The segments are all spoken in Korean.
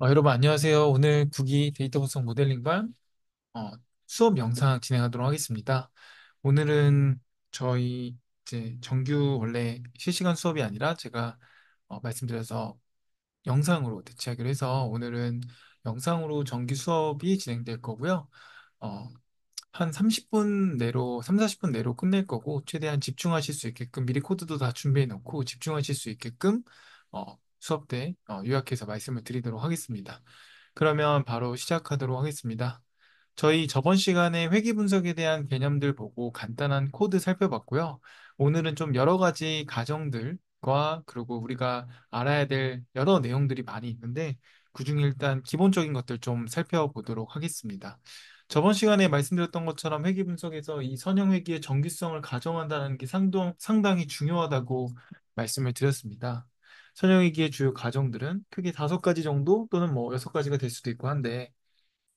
여러분 안녕하세요. 오늘 국이 데이터 분석 모델링반 어, 수업 영상 진행하도록 하겠습니다. 오늘은 저희 이제 정규 원래 실시간 수업이 아니라 제가 말씀드려서 영상으로 대체하기로 해서 오늘은 영상으로 정규 수업이 진행될 거고요. 어, 한 30분 내로, 3, 40분 내로 끝낼 거고, 최대한 집중하실 수 있게끔 미리 코드도 다 준비해 놓고 집중하실 수 있게끔 수업 때 요약해서 말씀을 드리도록 하겠습니다. 그러면 바로 시작하도록 하겠습니다. 저희 저번 시간에 회귀 분석에 대한 개념들 보고 간단한 코드 살펴봤고요. 오늘은 좀 여러 가지 가정들과 그리고 우리가 알아야 될 여러 내용들이 많이 있는데 그중에 일단 기본적인 것들 좀 살펴보도록 하겠습니다. 저번 시간에 말씀드렸던 것처럼 회귀 분석에서 이 선형 회귀의 정기성을 가정한다는 게 상당히 중요하다고 말씀을 드렸습니다. 선형 회귀의 주요 가정들은 크게 5가지 정도 또는 뭐 6가지가 될 수도 있고 한데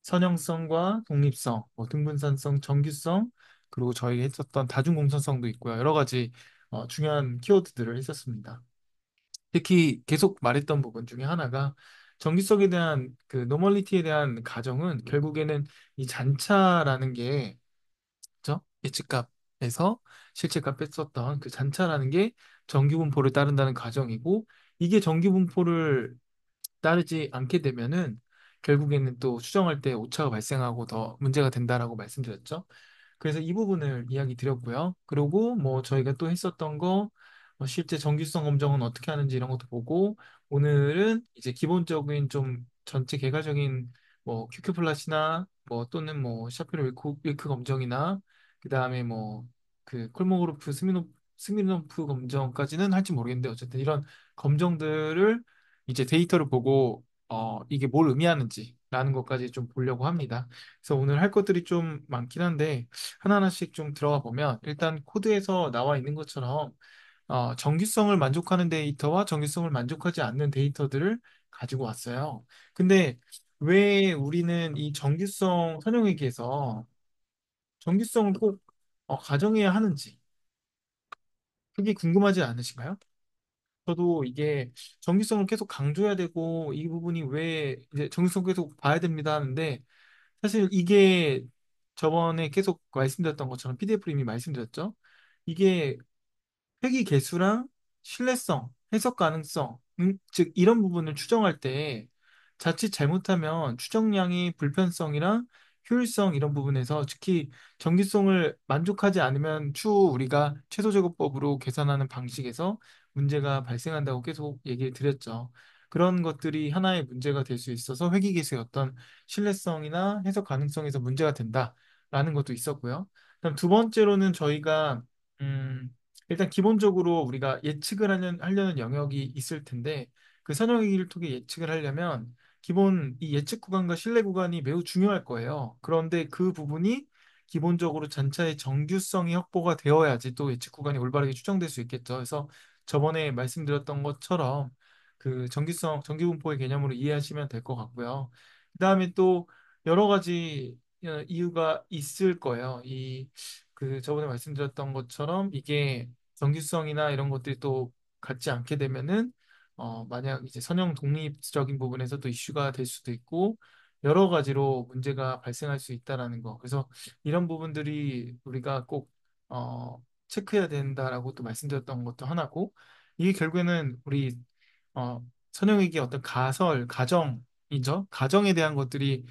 선형성과 독립성, 뭐 등분산성, 정규성, 그리고 저희가 했었던 다중공천성도 있고요. 여러 가지 중요한 키워드들을 했었습니다. 특히 계속 말했던 부분 중에 하나가 정규성에 대한 그 노멀리티에 대한 가정은 결국에는 이 잔차라는 게 그죠? 예측값에서 실제값 뺐었던 그 잔차라는 게 정규분포를 따른다는 가정이고 이게 정규분포를 따르지 않게 되면은 결국에는 또 수정할 때 오차가 발생하고 더 문제가 된다라고 말씀드렸죠. 그래서 이 부분을 이야기 드렸고요. 그리고 뭐 저희가 또 했었던 거 실제 정규성 검정은 어떻게 하는지 이런 것도 보고 오늘은 이제 기본적인 좀 전체 개괄적인 뭐 QQ 플랫이나 뭐 또는 뭐 샤피로 윌크 검정이나 그다음에 뭐 그 콜모그루프 스미노프 검정까지는 할지 모르겠는데 어쨌든 이런 검정들을 이제 데이터를 보고 이게 뭘 의미하는지라는 것까지 좀 보려고 합니다. 그래서 오늘 할 것들이 좀 많긴 한데 하나하나씩 좀 들어가 보면 일단 코드에서 나와 있는 것처럼 정규성을 만족하는 데이터와 정규성을 만족하지 않는 데이터들을 가지고 왔어요. 근데 왜 우리는 이 정규성 선형회계에서 정규성을 꼭 가정해야 하는지 그게 궁금하지 않으신가요? 저도 이게 정규성을 계속 강조해야 되고 이 부분이 왜 이제 정규성 계속 봐야 됩니다 하는데 사실 이게 저번에 계속 말씀드렸던 것처럼 PDF로 이미 말씀드렸죠. 이게 회귀 개수랑 신뢰성, 해석 가능성, 즉 이런 부분을 추정할 때 자칫 잘못하면 추정량이 불편성이랑 효율성 이런 부분에서 특히 정기성을 만족하지 않으면 추후 우리가 최소제곱법으로 계산하는 방식에서 문제가 발생한다고 계속 얘기를 드렸죠. 그런 것들이 하나의 문제가 될 수 있어서 회귀 개수의 어떤 신뢰성이나 해석 가능성에서 문제가 된다라는 것도 있었고요. 그럼 두 번째로는 저희가 음, 일단 기본적으로 우리가 예측을 하려는 영역이 있을 텐데 그 선형일을 통해 예측을 하려면 기본 이 예측 구간과 신뢰 구간이 매우 중요할 거예요. 그런데 그 부분이 기본적으로 잔차의 정규성이 확보가 되어야지 또 예측 구간이 올바르게 추정될 수 있겠죠. 그래서 저번에 말씀드렸던 것처럼 그 정규성, 정규분포의 개념으로 이해하시면 될 것 같고요. 그다음에 또 여러 가지 이유가 있을 거예요. 이 그 저번에 말씀드렸던 것처럼 이게 정규성이나 이런 것들이 또 같지 않게 되면은 만약 이제 선형 독립적인 부분에서 또 이슈가 될 수도 있고 여러 가지로 문제가 발생할 수 있다라는 거. 그래서 이런 부분들이 우리가 꼭 체크해야 된다라고 또 말씀드렸던 것도 하나고 이게 결국에는 우리 선형에게 어떤 가정이죠. 가정에 대한 것들이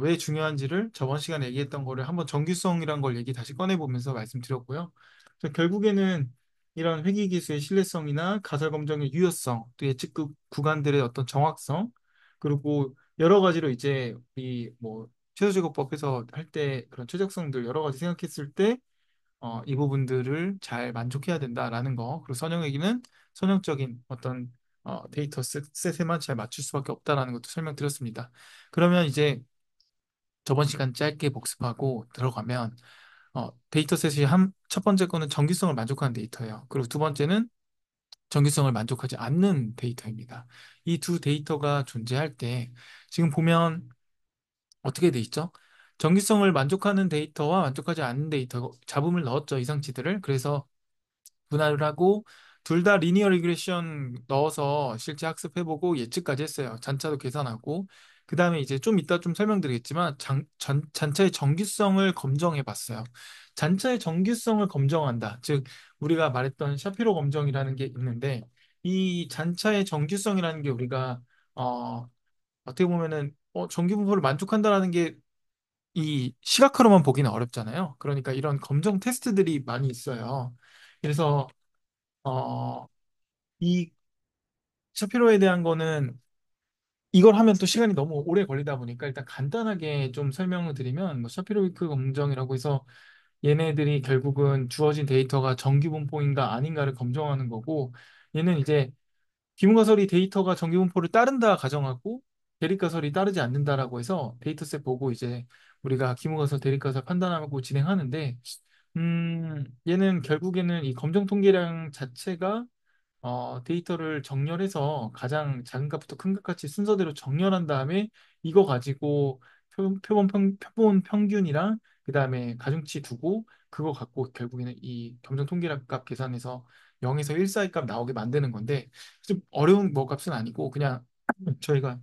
왜 중요한지를 저번 시간에 얘기했던 거를 한번 정규성이란 걸 얘기 다시 꺼내보면서 말씀드렸고요. 그래서 결국에는 이런 회계기수의 신뢰성이나 가설 검정의 유효성, 또 예측 구간들의 어떤 정확성, 그리고 여러 가지로 이제 이 뭐 최소제곱법에서 할 때 그런 최적성들 여러 가지 생각했을 때 이 부분들을 잘 만족해야 된다라는 거. 그리고 선형에게는 선형적인 어떤 데이터 셋에만 잘 맞출 수밖에 없다라는 것도 설명드렸습니다. 그러면 이제 저번 시간 짧게 복습하고 들어가면 데이터셋이 첫 번째 거는 정규성을 만족하는 데이터예요. 그리고 두 번째는 정규성을 만족하지 않는 데이터입니다. 이 두 데이터가 존재할 때 지금 보면 어떻게 돼 있죠? 정규성을 만족하는 데이터와 만족하지 않는 데이터 잡음을 넣었죠, 이상치들을. 그래서 분할을 하고 둘 다 리니어 리그레션 넣어서 실제 학습해보고 예측까지 했어요. 잔차도 계산하고. 그 다음에 이제 좀 이따 좀 설명드리겠지만 잔차의 정규성을 검정해봤어요. 잔차의 정규성을 검정한다. 즉, 우리가 말했던 샤피로 검정이라는 게 있는데, 이 잔차의 정규성이라는 게 우리가, 어, 어떻게 보면은, 정규 분포를 만족한다라는 게 이 시각화로만 보기는 어렵잖아요. 그러니까 이런 검정 테스트들이 많이 있어요. 그래서, 어, 이 샤피로에 대한 거는 이걸 하면 또 시간이 너무 오래 걸리다 보니까 일단 간단하게 좀 설명을 드리면 뭐 샤피로위크 검정이라고 해서 얘네들이 결국은 주어진 데이터가 정규분포인가 아닌가를 검정하는 거고 얘는 이제 기문가설이 데이터가 정규분포를 따른다 가정하고 대립가설이 따르지 않는다라고 해서 데이터셋 보고 이제 우리가 기문가설 대립가설 판단하고 진행하는데 얘는 결국에는 이 검정 통계량 자체가 데이터를 정렬해서 가장 작은 값부터 큰 값까지 순서대로 정렬한 다음에 이거 가지고 표본 평균이랑 그다음에 가중치 두고 그거 갖고 결국에는 이 검정 통계량 값 계산해서 0에서 1 사이 값 나오게 만드는 건데 좀 어려운 뭐 값은 아니고 그냥 저희가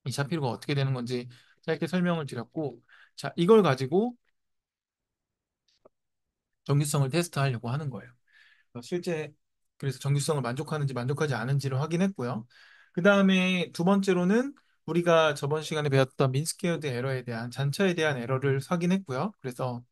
이 샤피로가 어떻게 되는 건지 짧게 설명을 드렸고 자 이걸 가지고 정규성을 테스트하려고 하는 거예요. 실제 그래서 정규성을 만족하는지 만족하지 않은지를 확인했고요. 그 다음에 두 번째로는 우리가 저번 시간에 배웠던 민스퀘어드 에러에 대한 잔차에 대한 에러를 확인했고요. 그래서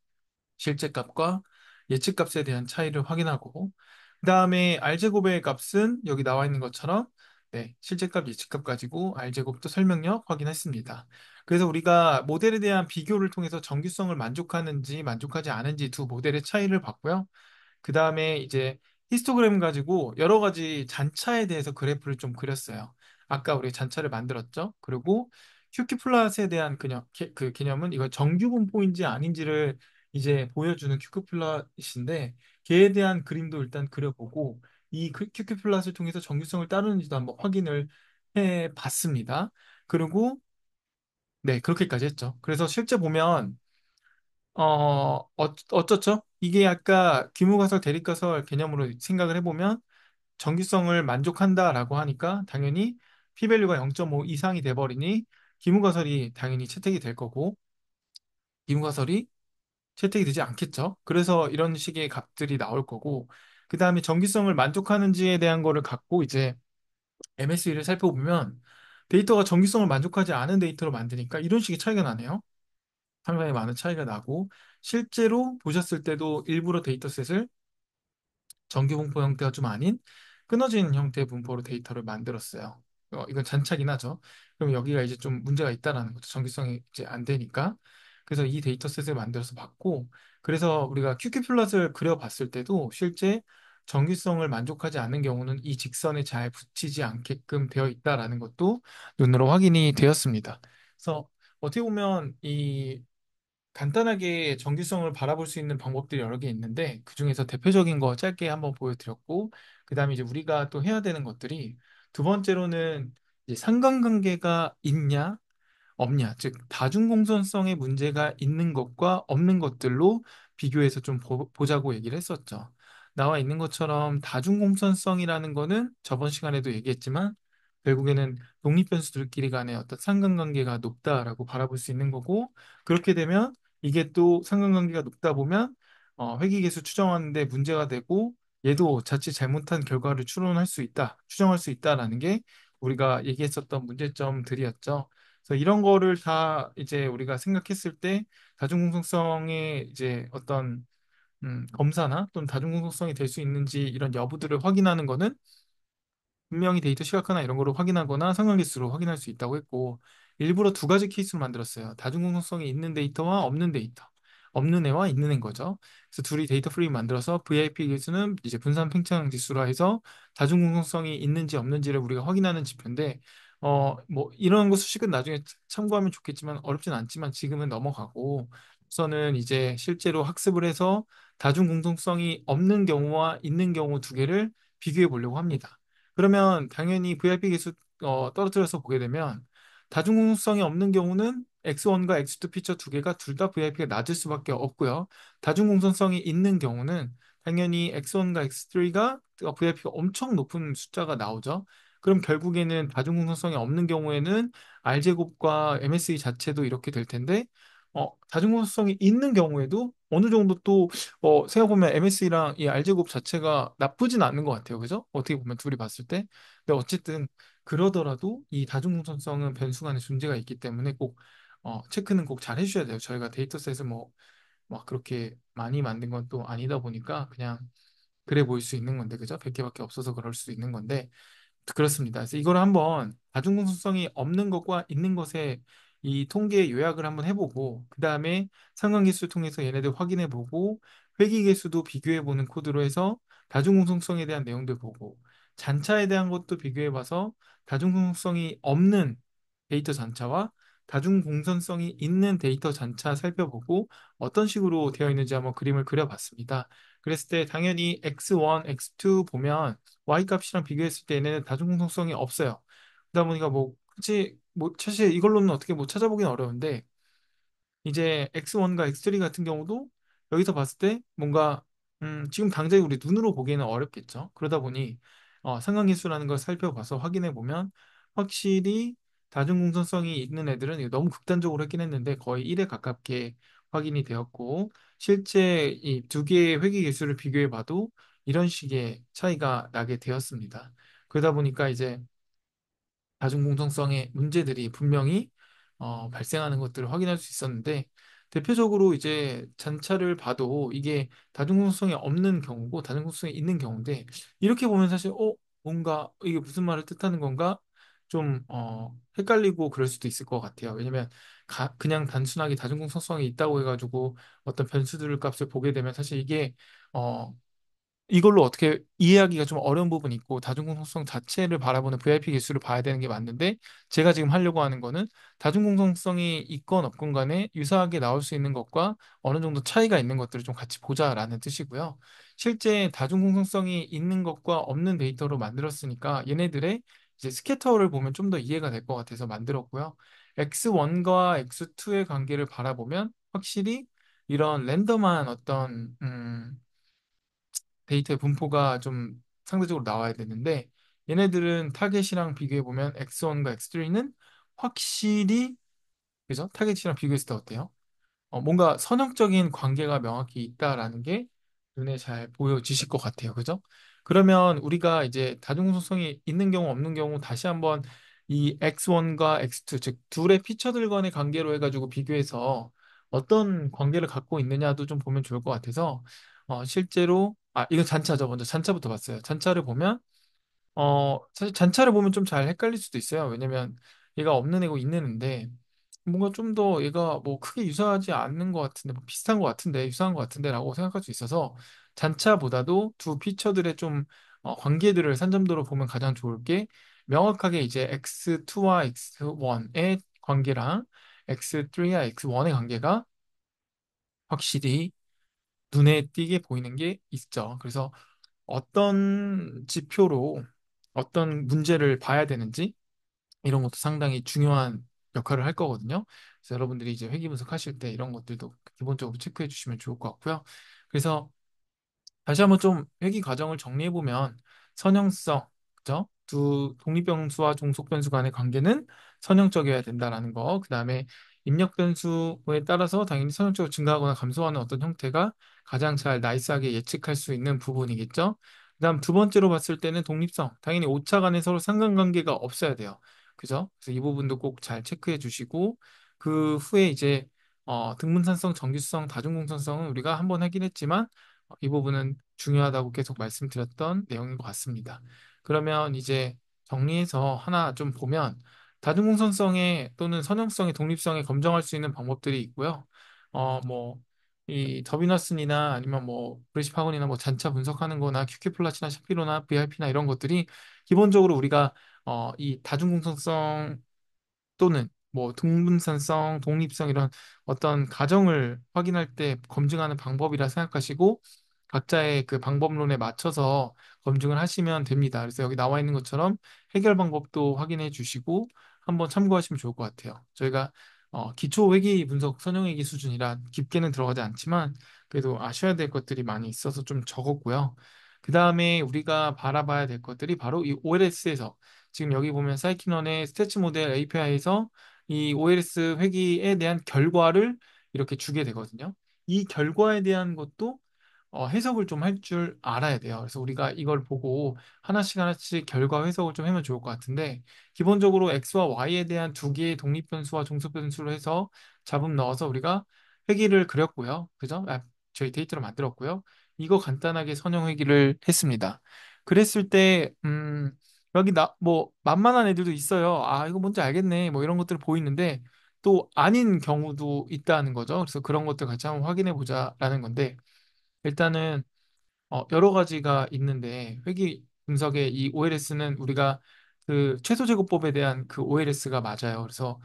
실제 값과 예측 값에 대한 차이를 확인하고 그 다음에 R제곱의 값은 여기 나와 있는 것처럼 네, 실제 값, 예측 값 가지고 R제곱도 설명력 확인했습니다. 그래서 우리가 모델에 대한 비교를 통해서 정규성을 만족하는지 만족하지 않은지 두 모델의 차이를 봤고요. 그 다음에 이제 히스토그램 가지고 여러 가지 잔차에 대해서 그래프를 좀 그렸어요. 아까 우리 잔차를 만들었죠. 그리고 큐큐 플랫에 대한 그 개념은 이거 정규 분포인지 아닌지를 이제 보여주는 큐큐 플랫인데 걔에 대한 그림도 일단 그려보고 이 큐큐 플랫을 통해서 정규성을 따르는지도 한번 확인을 해 봤습니다. 그리고 네, 그렇게까지 했죠. 그래서 실제 보면 어쩌죠? 이게 아까 규모가설, 대립가설 개념으로 생각을 해보면 정규성을 만족한다라고 하니까 당연히 p-밸류가 0.5 이상이 돼버리니 기무가설이 당연히 채택이 될 거고 기무가설이 채택이 되지 않겠죠. 그래서 이런 식의 값들이 나올 거고 그 다음에 정규성을 만족하는지에 대한 거를 갖고 이제 MSE를 살펴보면 데이터가 정규성을 만족하지 않은 데이터로 만드니까 이런 식의 차이가 나네요. 상당히 많은 차이가 나고 실제로 보셨을 때도 일부러 데이터셋을 정규 분포 형태가 좀 아닌 끊어진 형태의 분포로 데이터를 만들었어요. 이건 잔착이긴 하죠. 그럼 여기가 이제 좀 문제가 있다라는 거죠. 정규성이 이제 안 되니까. 그래서 이 데이터셋을 만들어서 봤고, 그래서 우리가 QQ 플롯을 그려봤을 때도 실제 정규성을 만족하지 않는 경우는 이 직선에 잘 붙이지 않게끔 되어 있다라는 것도 눈으로 확인이 되었습니다. 그래서 어떻게 보면 이 간단하게 정규성을 바라볼 수 있는 방법들이 여러 개 있는데 그중에서 대표적인 거 짧게 한번 보여드렸고 그다음에 이제 우리가 또 해야 되는 것들이 두 번째로는 이제 상관관계가 있냐 없냐, 즉 다중공선성의 문제가 있는 것과 없는 것들로 비교해서 좀 보자고 얘기를 했었죠. 나와 있는 것처럼 다중공선성이라는 거는 저번 시간에도 얘기했지만 결국에는 독립변수들끼리 간의 어떤 상관관계가 높다라고 바라볼 수 있는 거고 그렇게 되면 이게 또 상관관계가 높다 보면 회귀계수 추정하는데 문제가 되고 얘도 자칫 잘못한 결과를 추론할 수 있다, 추정할 수 있다라는 게 우리가 얘기했었던 문제점들이었죠. 그래서 이런 거를 다 이제 우리가 생각했을 때 다중공성성의 이제 어떤 검사나 또는 다중공성성이 될 수 있는지 이런 여부들을 확인하는 거는 분명히 데이터 시각화나 이런 거로 확인하거나 상관계수로 확인할 수 있다고 했고 일부러 두 가지 케이스로 만들었어요. 다중공성성이 있는 데이터와 없는 데이터. 없는 애와 있는 애인 거죠. 그래서 둘이 데이터 프레임 만들어서 VIP 계수는 이제 분산 팽창 지수라 해서 다중공성성이 있는지 없는지를 우리가 확인하는 지표인데 뭐 이런 거 수식은 나중에 참고하면 좋겠지만 어렵진 않지만 지금은 넘어가고 우선은 이제 실제로 학습을 해서 다중공통성이 없는 경우와 있는 경우 두 개를 비교해 보려고 합니다. 그러면 당연히 VIP 계수 떨어뜨려서 보게 되면 다중공통성이 없는 경우는 X1과 X2 피처 두 개가 둘 다 VIP가 낮을 수밖에 없고요. 다중공통성이 있는 경우는 당연히 X1과 X3가 VIP가 엄청 높은 숫자가 나오죠. 그럼 결국에는 다중공선성이 없는 경우에는 R제곱과 MSE 자체도 이렇게 될 텐데, 다중공선성이 있는 경우에도 어느 정도 또, 생각해보면 MSE랑 이 R제곱 자체가 나쁘진 않은 것 같아요. 그죠? 어떻게 보면 둘이 봤을 때. 근데 어쨌든, 그러더라도 이 다중공선성은 변수 간의 존재가 있기 때문에 꼭, 체크는 꼭 잘 해주셔야 돼요. 저희가 데이터셋을 뭐, 막 그렇게 많이 만든 건 또 아니다 보니까 그냥 그래 보일 수 있는 건데, 그죠? 100개밖에 없어서 그럴 수 있는 건데, 그렇습니다. 그래서 이걸 한번 다중공수성이 없는 것과 있는 것의 이 통계 요약을 한번 해보고 그 다음에 상관계수 통해서 얘네들 확인해보고 회귀계수도 비교해보는 코드로 해서 다중공통성에 대한 내용들 보고 잔차에 대한 것도 비교해봐서 다중공통성이 없는 데이터 잔차와 다중공선성이 있는 데이터 잔차 살펴보고 어떤 식으로 되어 있는지 한번 그림을 그려봤습니다. 그랬을 때 당연히 X1, X2 보면 Y값이랑 비교했을 때 얘네는 다중공통성이 없어요. 그러다 보니까 뭐, 그치, 뭐, 사실 이걸로는 어떻게 뭐 찾아보긴 어려운데, 이제 X1과 X3 같은 경우도 여기서 봤을 때 뭔가, 지금 당장 우리 눈으로 보기에는 어렵겠죠. 그러다 보니, 상관계수라는 걸 살펴봐서 확인해 보면, 확실히 다중공통성이 있는 애들은 이거 너무 극단적으로 했긴 했는데, 거의 1에 가깝게 확인이 되었고, 실제 이 두 개의 회귀 개수를 비교해 봐도 이런 식의 차이가 나게 되었습니다. 그러다 보니까 이제 다중공정성의 문제들이 분명히 발생하는 것들을 확인할 수 있었는데 대표적으로 이제 잔차를 봐도 이게 다중공정성이 없는 경우고 다중공정성이 있는 경우인데 이렇게 보면 사실 뭔가 이게 무슨 말을 뜻하는 건가 좀 헷갈리고 그럴 수도 있을 것 같아요. 왜냐면 그냥 단순하게 다중공정성이 있다고 해가지고 어떤 변수들 값을 보게 되면 사실 이게 어, 이걸로 어떻게 이해하기가 좀 어려운 부분이 있고 다중공통성 자체를 바라보는 VIP 기술을 봐야 되는 게 맞는데 제가 지금 하려고 하는 거는 다중공통성이 있건 없건 간에 유사하게 나올 수 있는 것과 어느 정도 차이가 있는 것들을 좀 같이 보자라는 뜻이고요. 실제 다중공통성이 있는 것과 없는 데이터로 만들었으니까 얘네들의 이제 스캐터를 보면 좀 더 이해가 될 것 같아서 만들었고요. X1과 X2의 관계를 바라보면 확실히 이런 랜덤한 어떤 데이터의 분포가 좀 상대적으로 나와야 되는데 얘네들은 타겟이랑 비교해 보면 X1과 X3는 확실히 그죠? 타겟이랑 비교했을 때 어때요? 뭔가 선형적인 관계가 명확히 있다라는 게 눈에 잘 보여지실 것 같아요. 그죠? 그러면 우리가 이제 다중성이 있는 경우 없는 경우 다시 한번 이 X1과 X2, 즉 둘의 피처들 간의 관계로 해가지고 비교해서 어떤 관계를 갖고 있느냐도 좀 보면 좋을 것 같아서 실제로 이거 잔차죠. 먼저 잔차부터 봤어요. 잔차를 보면 사실 잔차를 보면 좀 잘 헷갈릴 수도 있어요. 왜냐면 얘가 없는 애고 있는 애인데 뭔가 좀 더 얘가 뭐 크게 유사하지 않는 것 같은데 뭐 비슷한 것 같은데 유사한 것 같은데라고 생각할 수 있어서 잔차보다도 두 피처들의 좀 관계들을 산점도로 보면 가장 좋을 게 명확하게 이제 X2와 X1의 관계랑 X3와 X1의 관계가 확실히 눈에 띄게 보이는 게 있죠. 그래서 어떤 지표로 어떤 문제를 봐야 되는지 이런 것도 상당히 중요한 역할을 할 거거든요. 그래서 여러분들이 이제 회계 분석하실 때 이런 것들도 기본적으로 체크해 주시면 좋을 것 같고요. 그래서 다시 한번 좀 회귀 과정을 정리해 보면 선형성, 그죠? 두 독립변수와 종속변수 간의 관계는 선형적이어야 된다라는 거. 그다음에 입력 변수에 따라서 당연히 선형적으로 증가하거나 감소하는 어떤 형태가 가장 잘 나이스하게 예측할 수 있는 부분이겠죠. 그다음 두 번째로 봤을 때는 독립성. 당연히 오차 간에 서로 상관관계가 없어야 돼요. 그죠? 그래서 이 부분도 꼭 잘 체크해 주시고 그 후에 이제 등분산성, 정규성, 다중공선성은 우리가 한번 하긴 했지만 이 부분은 중요하다고 계속 말씀드렸던 내용인 것 같습니다. 그러면 이제 정리해서 하나 좀 보면 다중공선성의 또는 선형성의 독립성에 검증할 수 있는 방법들이 있고요. 뭐, 이 더비너슨이나 아니면 뭐, 브레시파곤이나 뭐 잔차 분석하는 거나 큐큐플라치나 샤피로나 VIP나 이런 것들이 기본적으로 우리가 이 다중공선성 또는 뭐 등분산성, 독립성 이런 어떤 가정을 확인할 때 검증하는 방법이라 생각하시고 각자의 그 방법론에 맞춰서 검증을 하시면 됩니다. 그래서 여기 나와 있는 것처럼 해결 방법도 확인해 주시고 한번 참고하시면 좋을 것 같아요. 저희가 기초 회계 분석 선형 회계 수준이라 깊게는 들어가지 않지만 그래도 아셔야 될 것들이 많이 있어서 좀 적었고요. 그 다음에 우리가 바라봐야 될 것들이 바로 이 OLS에서 지금 여기 보면 사이키넌의 스태치 모델 API에서 이 OLS 회계에 대한 결과를 이렇게 주게 되거든요. 이 결과에 대한 것도 해석을 좀 할 줄 알아야 돼요. 그래서 우리가 이걸 보고 하나씩 하나씩 결과 해석을 좀 하면 좋을 것 같은데 기본적으로 x와 y에 대한 두 개의 독립변수와 종속변수로 해서 잡음 넣어서 우리가 회기를 그렸고요. 그죠? 저희 데이터로 만들었고요. 이거 간단하게 선형 회기를 했습니다. 그랬을 때 여기 뭐 만만한 애들도 있어요. 아, 이거 뭔지 알겠네. 뭐 이런 것들 보이는데 또 아닌 경우도 있다는 거죠. 그래서 그런 것들 같이 한번 확인해 보자라는 건데 일단은 여러 가지가 있는데 회귀 분석의 이 OLS는 우리가 그 최소 제곱법에 대한 그 OLS가 맞아요. 그래서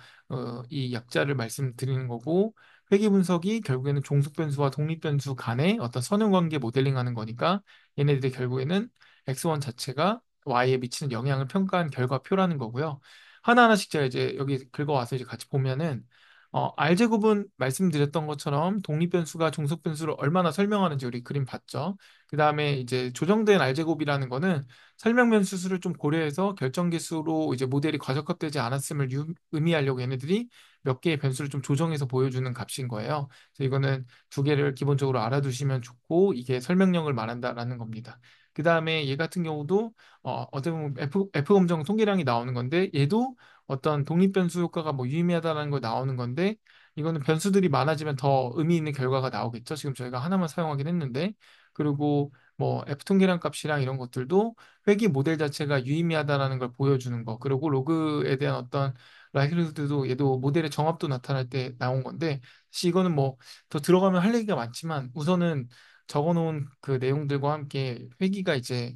이 약자를 말씀드리는 거고 회귀 분석이 결국에는 종속 변수와 독립 변수 간의 어떤 선형 관계 모델링하는 거니까 얘네들이 결국에는 X1 자체가 Y에 미치는 영향을 평가한 결과표라는 거고요. 하나하나씩 제가 이제 여기 긁어와서 이제 같이 보면은 R제곱은 말씀드렸던 것처럼 독립변수가 종속변수를 얼마나 설명하는지 우리 그림 봤죠. 그 다음에 이제 조정된 R제곱이라는 거는 설명변 수를 좀 고려해서 결정계수로 이제 모델이 과적합되지 않았음을 의미하려고 얘네들이 몇 개의 변수를 좀 조정해서 보여주는 값인 거예요. 그래서 이거는 두 개를 기본적으로 알아두시면 좋고 이게 설명력을 말한다라는 겁니다. 그 다음에 얘 같은 경우도 어떻게 보면 F 검정 통계량이 나오는 건데 얘도 어떤 독립변수 효과가 뭐 유의미하다는 거 나오는 건데 이거는 변수들이 많아지면 더 의미 있는 결과가 나오겠죠. 지금 저희가 하나만 사용하긴 했는데 그리고 뭐 F통계량 값이랑 이런 것들도 회귀 모델 자체가 유의미하다라는 걸 보여주는 거 그리고 로그에 대한 어떤 라이클리후드도 얘도 모델의 정합도 나타날 때 나온 건데 사실 이거는 뭐 더 들어가면 할 얘기가 많지만 우선은 적어놓은 그 내용들과 함께 회귀가 이제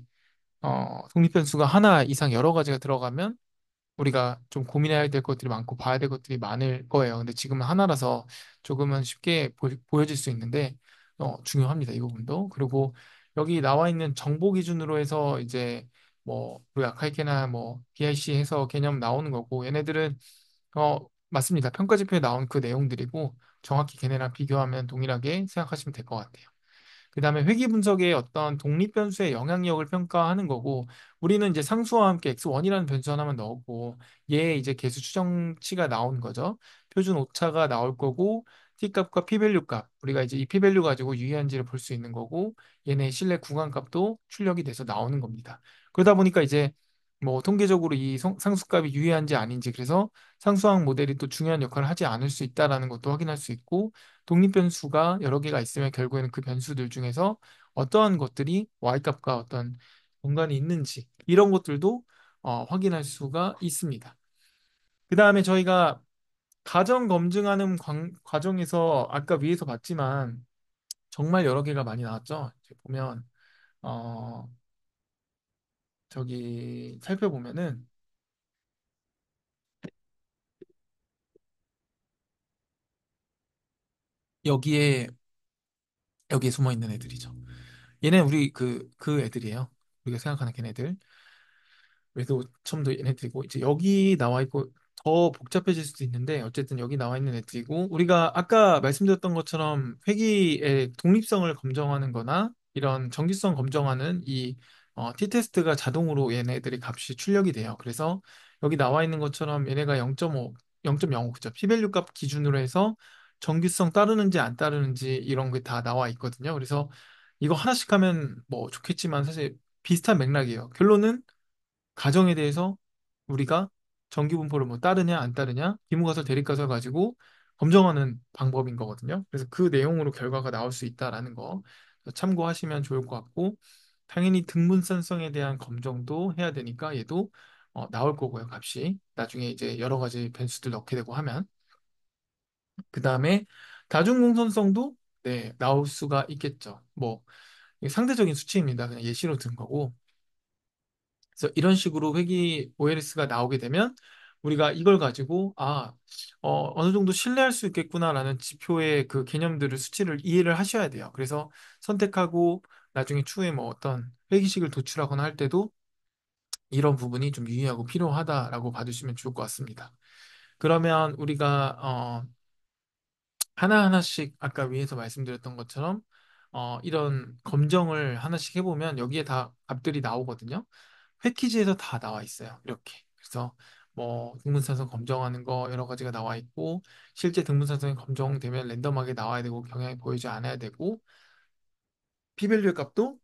독립변수가 하나 이상 여러 가지가 들어가면 우리가 좀 고민해야 될 것들이 많고 봐야 될 것들이 많을 거예요. 근데 지금은 하나라서 조금은 쉽게 보여질 수 있는데 중요합니다. 이 부분도. 그리고 여기 나와 있는 정보 기준으로 해서 이제 뭐 우리 아카이케나 뭐 BIC 해서 개념 나오는 거고 얘네들은 맞습니다. 평가 지표에 나온 그 내용들이고 정확히 걔네랑 비교하면 동일하게 생각하시면 될 것 같아요. 그 다음에 회귀 분석의 어떤 독립 변수의 영향력을 평가하는 거고 우리는 이제 상수와 함께 x1이라는 변수 하나만 넣었고 얘 이제 개수 추정치가 나온 거죠. 표준 오차가 나올 거고 t값과 p밸류 값 우리가 이제 이 p밸류 가지고 유의한지를 볼 수 있는 거고 얘네 실내 구간 값도 출력이 돼서 나오는 겁니다. 그러다 보니까 이제 뭐 통계적으로 이 상수값이 유의한지 아닌지 그래서 상수항 모델이 또 중요한 역할을 하지 않을 수 있다라는 것도 확인할 수 있고 독립 변수가 여러 개가 있으면 결국에는 그 변수들 중에서 어떠한 것들이 y값과 어떤 공간이 있는지 이런 것들도 확인할 수가 있습니다. 그 다음에 저희가 가정 검증하는 과정에서 아까 위에서 봤지만 정말 여러 개가 많이 나왔죠. 이제 보면 어, 저기 살펴보면은 여기에 여기에 숨어 있는 애들이죠. 얘네 우리 그 애들이에요. 우리가 생각하는 걔네들. 그래도 처음도 얘네들이고 이제 여기 나와 있고 더 복잡해질 수도 있는데 어쨌든 여기 나와 있는 애들이고 우리가 아까 말씀드렸던 것처럼 회기의 독립성을 검정하는 거나 이런 정기성 검정하는 이 t-테스트가 자동으로 얘네들이 값이 출력이 돼요. 그래서 여기 나와 있는 것처럼 얘네가 0.5, 0.05 그죠? p-value 값 기준으로 해서 정기성 따르는지 안 따르는지 이런 게 다 나와 있거든요. 그래서 이거 하나씩 하면 뭐 좋겠지만 사실 비슷한 맥락이에요. 결론은 가정에 대해서 우리가 정기분포를 뭐 따르냐 안 따르냐 기무가설 대립가설 가지고 검정하는 방법인 거거든요. 그래서 그 내용으로 결과가 나올 수 있다라는 거 참고하시면 좋을 것 같고 당연히 등분산성에 대한 검정도 해야 되니까 얘도 나올 거고요, 값이. 나중에 이제 여러 가지 변수들 넣게 되고 하면 그 다음에 다중공선성도 네, 나올 수가 있겠죠. 뭐 이게 상대적인 수치입니다. 그냥 예시로 든 거고. 그래서 이런 식으로 회귀 OLS가 나오게 되면 우리가 이걸 가지고 어느 정도 신뢰할 수 있겠구나라는 지표의 그 개념들을 수치를 이해를 하셔야 돼요. 그래서 선택하고 나중에 추후에 뭐 어떤 회계식을 도출하거나 할 때도 이런 부분이 좀 유의하고 필요하다라고 봐주시면 좋을 것 같습니다. 그러면 우리가 하나하나씩 아까 위에서 말씀드렸던 것처럼 이런 검정을 하나씩 해보면 여기에 다 값들이 나오거든요. 패키지에서 다 나와 있어요. 이렇게. 그래서 뭐 등문산성 검정하는 거 여러 가지가 나와 있고 실제 등문산성이 검정되면 랜덤하게 나와야 되고 경향이 보이지 않아야 되고 피밸류의 값도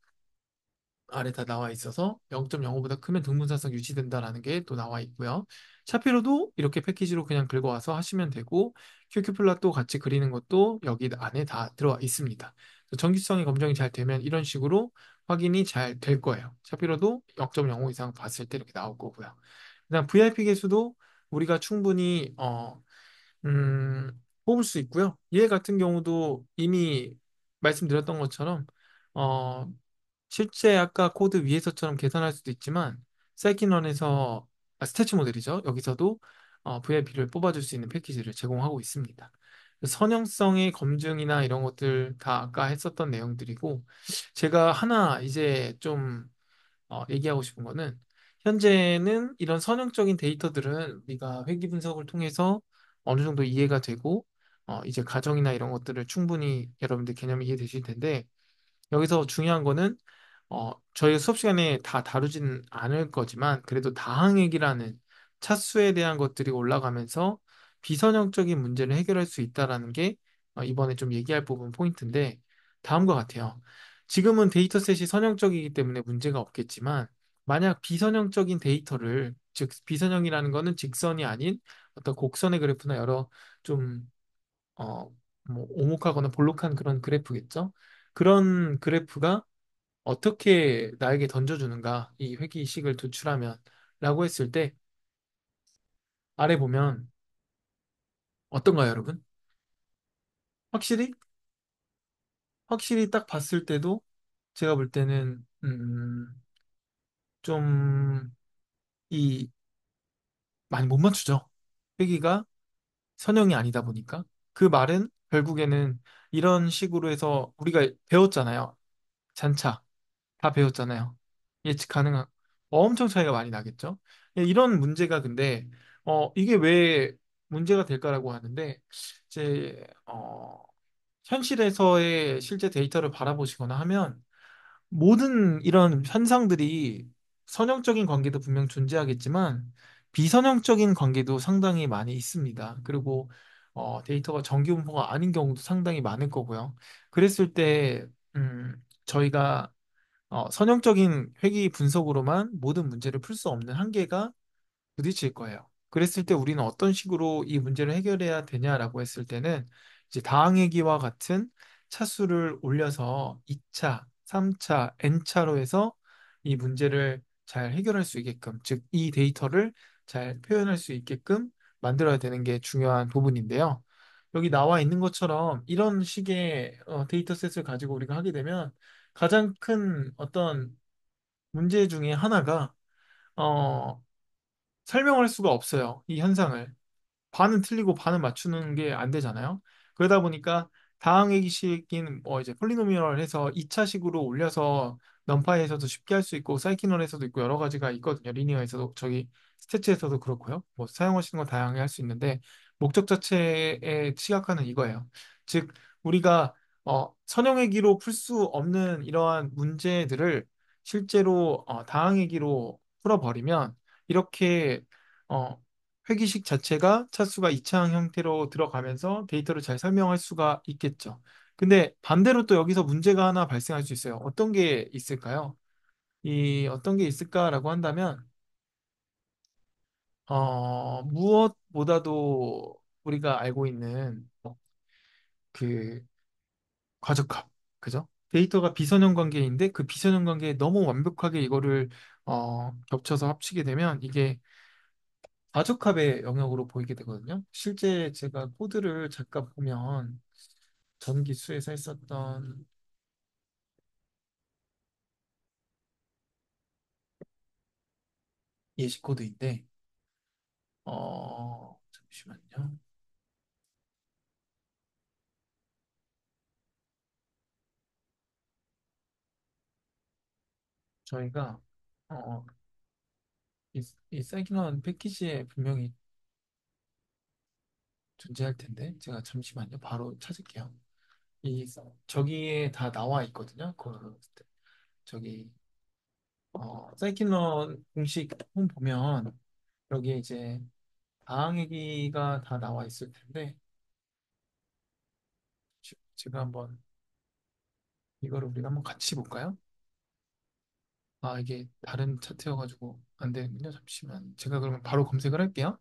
아래 다 나와 있어서 0.05보다 크면 등분사성 유지된다라는 게 또 나와 있고요. 샤피로도 이렇게 패키지로 그냥 긁어와서 하시면 되고 큐큐플랫도 같이 그리는 것도 여기 안에 다 들어와 있습니다. 정기성이 검증이 잘 되면 이런 식으로 확인이 잘 될 거예요. 샤피로도 0.05 이상 봤을 때 이렇게 나올 거고요. 그다음 VIP 개수도 우리가 충분히 뽑을 수 있고요. 얘 같은 경우도 이미 말씀드렸던 것처럼 어, 실제 아까 코드 위에서처럼 계산할 수도 있지만 사이킨런에서 스태치 모델이죠. 여기서도 VIP를 뽑아줄 수 있는 패키지를 제공하고 있습니다. 선형성의 검증이나 이런 것들 다 아까 했었던 내용들이고 제가 하나 이제 좀 얘기하고 싶은 거는 현재는 이런 선형적인 데이터들은 우리가 회귀 분석을 통해서 어느 정도 이해가 되고 이제 가정이나 이런 것들을 충분히 여러분들 개념이 이해되실 텐데 여기서 중요한 거는 저희 수업 시간에 다 다루진 않을 거지만 그래도 다항액이라는 차수에 대한 것들이 올라가면서 비선형적인 문제를 해결할 수 있다라는 게 이번에 좀 얘기할 부분 포인트인데 다음과 같아요. 지금은 데이터셋이 선형적이기 때문에 문제가 없겠지만 만약 비선형적인 데이터를 즉 비선형이라는 거는 직선이 아닌 어떤 곡선의 그래프나 여러 좀 뭐 오목하거나 볼록한 그런 그래프겠죠. 그런 그래프가 어떻게 나에게 던져주는가, 이 회귀식을 도출하면, 라고 했을 때, 아래 보면, 어떤가요, 여러분? 확실히? 확실히 딱 봤을 때도, 제가 볼 때는, 좀, 이, 많이 못 맞추죠. 회귀가 선형이 아니다 보니까. 그 말은 결국에는 이런 식으로 해서 우리가 배웠잖아요. 잔차. 다 배웠잖아요. 예측 가능한 엄청 차이가 많이 나겠죠. 예, 이런 문제가 근데 이게 왜 문제가 될까라고 하는데 이제 현실에서의 실제 데이터를 바라보시거나 하면 모든 이런 현상들이 선형적인 관계도 분명 존재하겠지만 비선형적인 관계도 상당히 많이 있습니다. 그리고 데이터가 정기 분포가 아닌 경우도 상당히 많을 거고요. 그랬을 때 저희가 선형적인 회귀 분석으로만 모든 문제를 풀 수 없는 한계가 부딪힐 거예요. 그랬을 때 우리는 어떤 식으로 이 문제를 해결해야 되냐라고 했을 때는 이제 다항회귀와 같은 차수를 올려서 2차, 3차, N차로 해서 이 문제를 잘 해결할 수 있게끔, 즉 이 데이터를 잘 표현할 수 있게끔 만들어야 되는 게 중요한 부분인데요. 여기 나와 있는 것처럼 이런 식의 데이터셋을 가지고 우리가 하게 되면 가장 큰 어떤 문제 중에 하나가 어, 설명할 수가 없어요. 이 현상을. 반은 틀리고 반은 맞추는 게 안 되잖아요. 그러다 보니까 다항의식인 이제 폴리노미얼 해서 2차식으로 올려서 넘파이에서도 쉽게 할 수 있고 사이키널에서도 있고 여러 가지가 있거든요. 리니어에서도 저기 스태츠에서도 그렇고요. 뭐 사용하시는 건 다양하게 할 수 있는데 목적 자체의 시각화는 이거예요. 즉 우리가 선형의기로 풀 수 없는 이러한 문제들을 실제로 다항의기로 풀어버리면 이렇게 어, 회기식 자체가 차수가 이차항 형태로 들어가면서 데이터를 잘 설명할 수가 있겠죠. 근데 반대로 또 여기서 문제가 하나 발생할 수 있어요. 어떤 게 있을까요? 이 어떤 게 있을까라고 한다면 무엇보다도 우리가 알고 있는 그 과적합, 그죠? 데이터가 비선형 관계인데 그 비선형 관계에 너무 완벽하게 이거를 겹쳐서 합치게 되면 이게 과적합의 영역으로 보이게 되거든요. 실제 제가 코드를 잠깐 보면 전기수에서 했었던 예시 코드인데, 잠시만요. 저희가 어, 이 사이클론 패키지에 분명히 존재할 텐데 제가 잠시만요. 바로 찾을게요. 이 저기에 다 나와 있거든요. 그 저기 사이클론 공식 홈 보면 여기에 이제 다항 얘기가 다 나와 있을 텐데 제가 한번 이거를 우리가 한번 같이 볼까요? 아, 이게 다른 차트여가지고 안 되는군요. 잠시만. 제가 그러면 바로 검색을 할게요.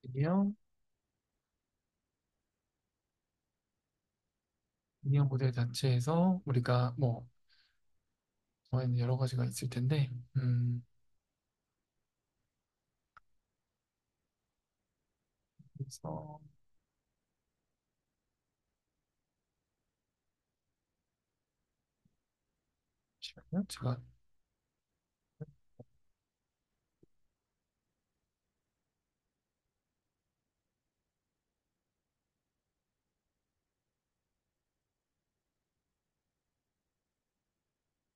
리니어, 리니어 모델 자체에서 우리가 뭐, 여러 가지가 있을 텐데, 그래서, 잠시만요. 제가,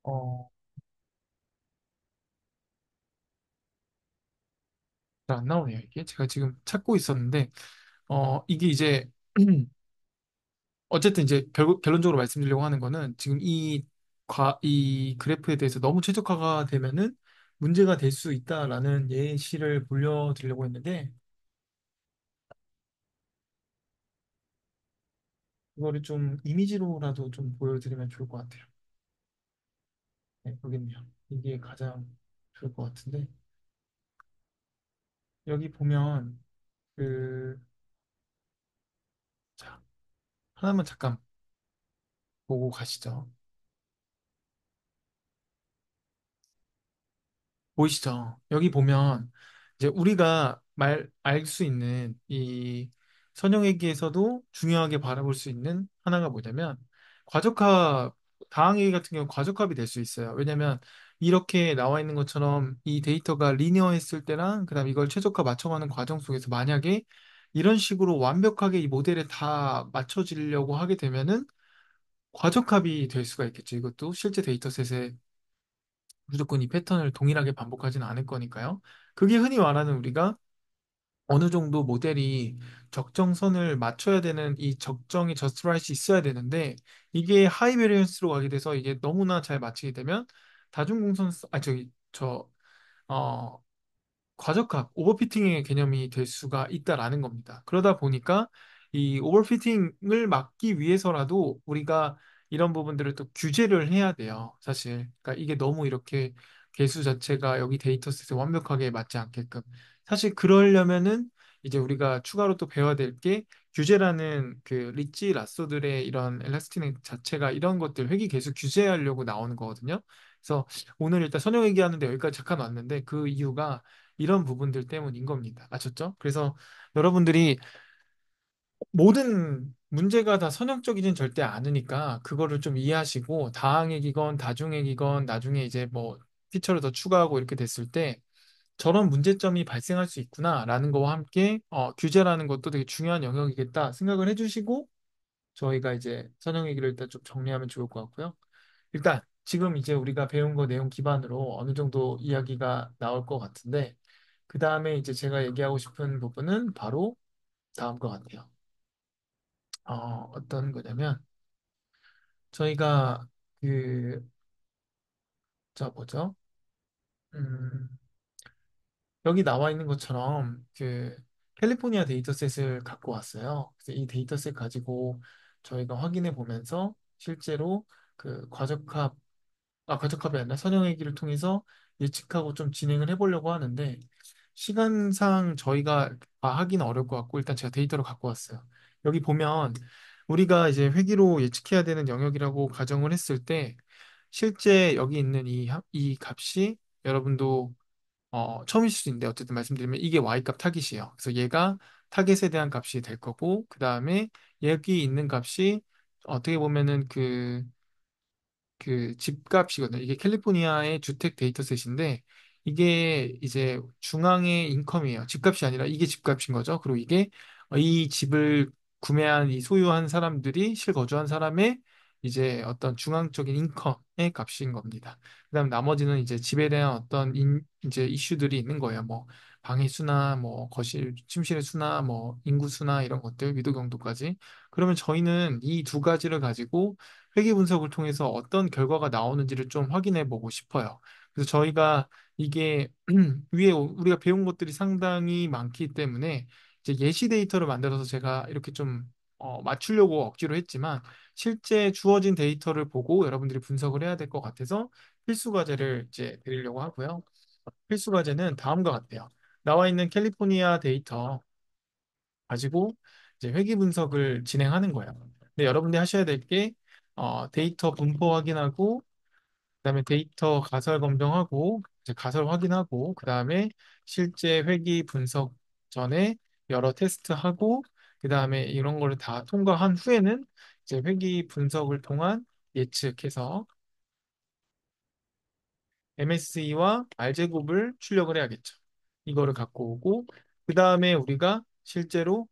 어, 잘 안 나오네요. 이게 제가 지금 찾고 있었는데, 이게 이제, 어쨌든 이제 결론적으로 말씀드리려고 하는 거는 지금 이 그래프에 대해서 너무 최적화가 되면은 문제가 될 수 있다라는 예시를 보여드리려고 했는데, 이거를 좀 이미지로라도 좀 보여드리면 좋을 것 같아요. 네, 여기 있네요. 이게 가장 좋을 것 같은데, 여기 보면, 그, 자, 하나만 잠깐 보고 가시죠. 보이시죠? 여기 보면 이제 우리가 알 수 있는 이 선형외기에서도 중요하게 바라볼 수 있는 하나가 뭐냐면 과적합, 다항외기 같은 경우 과적합이 될 수 있어요. 왜냐면 이렇게 나와 있는 것처럼 이 데이터가 리니어했을 때랑 그다음 이걸 최적화 맞춰가는 과정 속에서 만약에 이런 식으로 완벽하게 이 모델에 다 맞춰지려고 하게 되면은 과적합이 될 수가 있겠죠. 이것도 실제 데이터셋에 무조건 이 패턴을 동일하게 반복하지는 않을 거니까요. 그게 흔히 말하는 우리가 어느 정도 모델이 적정선을 맞춰야 되는 이 적정이 저스트 라이트이 있어야 되는데 이게 하이 베리언스로 가게 돼서 이게 너무나 잘 맞추게 되면 다중공선 아 저기 어 과적합, 오버피팅의 개념이 될 수가 있다라는 겁니다. 그러다 보니까 이 오버피팅을 막기 위해서라도 우리가 이런 부분들을 또 규제를 해야 돼요. 사실. 그러니까 이게 너무 이렇게 개수 자체가 여기 데이터셋에 완벽하게 맞지 않게끔. 사실 그러려면은 이제 우리가 추가로 또 배워야 될 게 규제라는 그 리치 라쏘들의 이런 엘라스틴 자체가 이런 것들 회귀 개수 규제하려고 나오는 거거든요. 그래서 오늘 일단 선형 얘기하는데 여기까지 잠깐 왔는데 그 이유가 이런 부분들 때문인 겁니다. 아셨죠? 그래서 여러분들이 모든 문제가 다 선형적이진 절대 않으니까 그거를 좀 이해하시고 다항액이건 다중액이건 나중에 이제 뭐 피처를 더 추가하고 이렇게 됐을 때 저런 문제점이 발생할 수 있구나라는 거와 함께 규제라는 것도 되게 중요한 영역이겠다 생각을 해주시고 저희가 이제 선형 얘기를 일단 좀 정리하면 좋을 것 같고요. 일단 지금 이제 우리가 배운 거 내용 기반으로 어느 정도 이야기가 나올 것 같은데 그 다음에 이제 제가 얘기하고 싶은 부분은 바로 다음 것 같아요. 어떤 거냐면 저희가 그 저 뭐죠? 음, 여기 나와 있는 것처럼 그 캘리포니아 데이터셋을 갖고 왔어요. 그래서 이 데이터셋 가지고 저희가 확인해 보면서 실제로 그 과적합이 아니라 선형외기를 통해서 예측하고 좀 진행을 해보려고 하는데 시간상 저희가 하기는 어려울 것 같고 일단 제가 데이터를 갖고 왔어요. 여기 보면 우리가 이제 회기로 예측해야 되는 영역이라고 가정을 했을 때 실제 여기 있는 이 값이 여러분도 처음이실 수 있는데 어쨌든 말씀드리면 이게 y값 타깃이에요. 그래서 얘가 타깃에 대한 값이 될 거고 그 다음에 여기 있는 값이 어떻게 보면은 그 집값이거든요. 이게 캘리포니아의 주택 데이터셋인데 이게 이제 중앙의 인컴이에요. 집값이 아니라 이게 집값인 거죠. 그리고 이게 이 집을 구매한 이 소유한 사람들이 실거주한 사람의 이제 어떤 중앙적인 인컴의 값인 겁니다. 그다음 나머지는 이제 집에 대한 어떤 이제 이슈들이 있는 거예요. 뭐 방의 수나 뭐 거실 침실의 수나 뭐 인구 수나 이런 것들 위도 경도까지. 그러면 저희는 이 두 가지를 가지고 회계 분석을 통해서 어떤 결과가 나오는지를 좀 확인해 보고 싶어요. 그래서 저희가 이게 위에 우리가 배운 것들이 상당히 많기 때문에 이제 예시 데이터를 만들어서 제가 이렇게 좀 맞추려고 억지로 했지만 실제 주어진 데이터를 보고 여러분들이 분석을 해야 될 것 같아서 필수 과제를 이제 드리려고 하고요. 필수 과제는 다음과 같아요. 나와 있는 캘리포니아 데이터 가지고 이제 회귀 분석을 진행하는 거예요. 근데 여러분들이 하셔야 될 게 데이터 분포 확인하고 그다음에 데이터 가설 검증하고 이제 가설 확인하고 그다음에 실제 회귀 분석 전에 여러 테스트하고 그다음에 이런 거를 다 통과한 후에는 이제 회귀 분석을 통한 예측해서 MSE와 R제곱을 출력을 해야겠죠. 이거를 갖고 오고 그다음에 우리가 실제로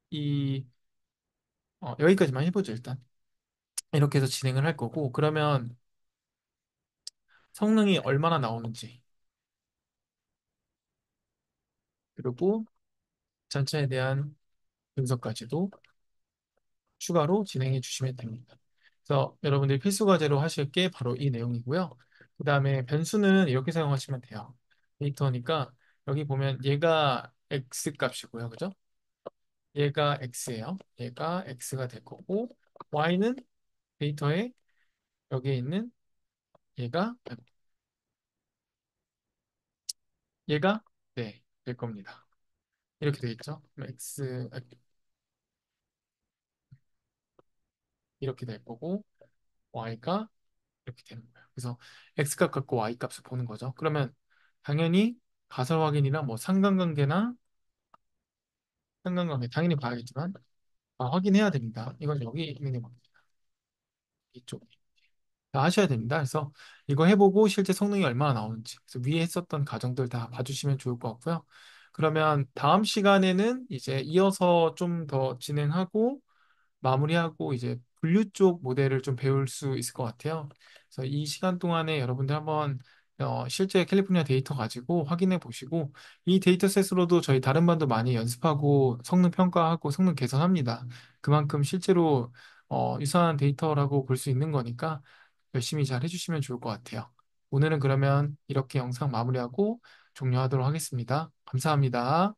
이 여기까지만 해보죠 일단. 이렇게 해서 진행을 할 거고 그러면 성능이 얼마나 나오는지 그리고 전체에 대한 분석까지도 추가로 진행해 주시면 됩니다. 그래서 여러분들이 필수 과제로 하실 게 바로 이 내용이고요. 그 다음에 변수는 이렇게 사용하시면 돼요. 데이터니까 여기 보면 얘가 x 값이고요. 그죠? 얘가 x예요. 얘가 x가 될 거고 y는 데이터에 여기에 있는 얘가 얘가 네, 될 겁니다. 이렇게 되겠죠? 그럼 x 이렇게 될 거고 y가 이렇게 되는 거예요. 그래서 x값 갖고 y값을 보는 거죠. 그러면 당연히 가설 확인이나 뭐 상관관계 당연히 봐야겠지만 확인해야 됩니다. 이건 여기 있는 겁니다. 이쪽 다 하셔야 됩니다. 그래서 이거 해보고 실제 성능이 얼마나 나오는지 그래서 위에 했었던 과정들 다 봐주시면 좋을 것 같고요. 그러면 다음 시간에는 이제 이어서 좀 더 진행하고 마무리하고 이제 분류 쪽 모델을 좀 배울 수 있을 것 같아요. 그래서 이 시간 동안에 여러분들 한번 실제 캘리포니아 데이터 가지고 확인해 보시고 이 데이터셋으로도 저희 다른 반도 많이 연습하고 성능 평가하고 성능 개선합니다. 그만큼 실제로 유사한 데이터라고 볼 수 있는 거니까 열심히 잘 해주시면 좋을 것 같아요. 오늘은 그러면 이렇게 영상 마무리하고 종료하도록 하겠습니다. 감사합니다.